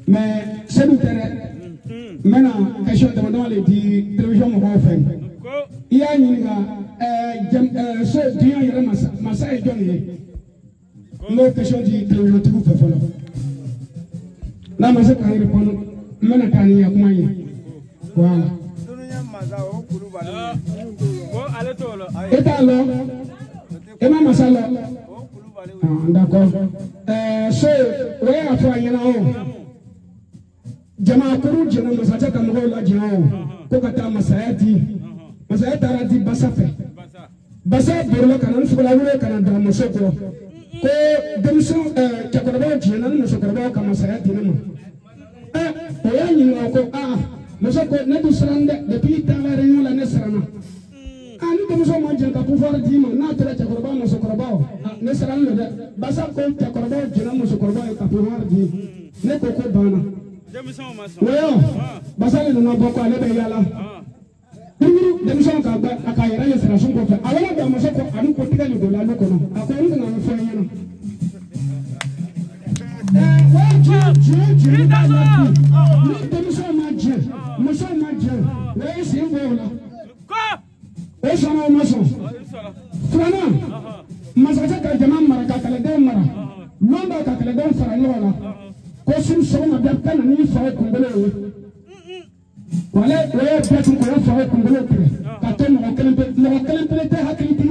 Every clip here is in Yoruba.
Mais c'est le terrain. Maintenant, question de les télévision il y a une ce dieu Massa et Johnny. No question de télévision tout fait follow. Là, Massa quand il répond, maintenant quand il y a comment il voilà. Et alors, et ma Massa là. D'accord. Ce ouais à toi il y en a Jama kuru jana masata kamro la jao ko kata masayati radi basafe basa borla kanan fula wure kanan da masoko ko demso chakorba jana masoko ka masayati nama o ya nyina ko masoko ne du srande depuis taware yola ne srana ani demso mo janta pouvoir dima na tra chakorba masoko ne srande de basa ko chakorba jana masoko ka pouvoir di ne ko bana Well, Basali no boko alebe yala. Demison ka akayera yesera sunko fa. Awala ba masoko anu ko tiga lido la loko no. Akon na no fo yena. Demison ma je. Muso ma je. We si bola. Ko! O sama maso. Frana. Masaka ka jama maraka kala de mara. Londa ka kala de fara wala. Kosim soma dabka na ni fa kumbele wala wala betu ko fa kumbele ka to no kelen te hakiti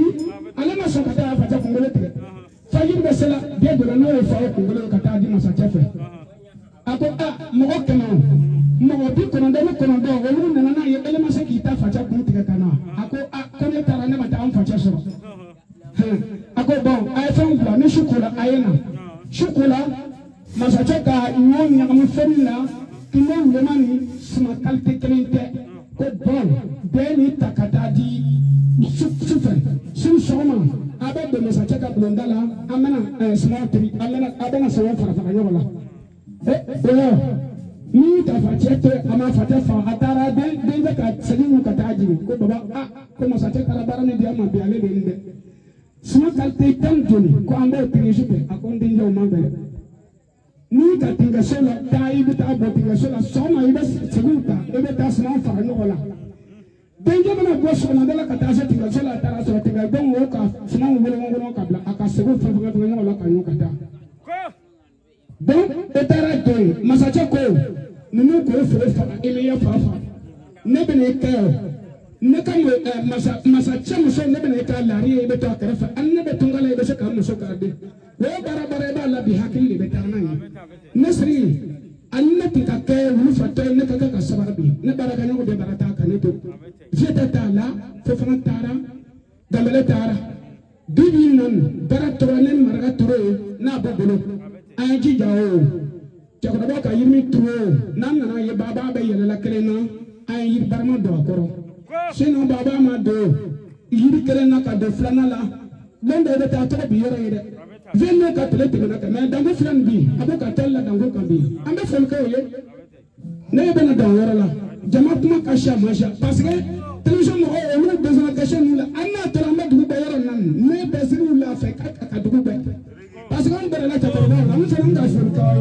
ala ma so ka ta fa kumbele fa yin be sala de do no fa kumbele ka ta di ma sa chefe ako mo ko mo bi ko ndo mo ko ndo wolu na na ye ele ma sa ki ta fa kumbele kana ako ko ne tara ne ma ta an fa so ako bon ay fa ngula ni shukula ayena shukula Masachaka nyoni ya mfenna kile ulemani sima kalite kelente ko bon beni takatadi sufen sim soma abe de masachaka blondala amana smartri amana abana sawa fara nyola ni tafachete ama fatafa atara de ka sedinu kataji ko baba ko masachaka barani dia mambe ale de sima kalite tantoni ko ambe prijipe akonde njo mambele ni ka tinga sola dai bita bo tinga sola soma ibe seguta ebe tasma fara nyola denje bana go sona dala ka tasa tinga sola tara sola tinga don wo ka suma wo ka bla aka segu fara nyola ka nyoka ta don etara don masacha ko nunu ko fere fara ile ya fafa ne bene ka ne ka masacha muso ne bene ka lari ebe to akrefa anne be tungala ebe se ka muso ka de we bara ba la bi hakili be tarnani nasri annati ka ke wulu fatta ne ka sababi ne baraka nyogo de barata ka ne to Jeta tala, Fofana tara, Gamele tara. Bibi nan, Bara Toranen Marga Tore, na Bobolo. Aji Jao. Jacoboka Yimi Turo, Nana ye Baba Bay la Crena, Ayi Barmado Akoro. Sinon Baba Mado, Yiri Crena de Flanala, then the Tata Biere. Venu Catholic, mais dans vos flancs, Abocatella dans vos cabines. I'm a from Koye. Never na Dawara. Jamatuma Kasha Masha. Parce que télévision a besoin de cacher nous là. Anna Tolama du Bayaran, mais Basil l'a fait à Dubaï. Parce qu'on peut la taper là, nous sommes dans le cas.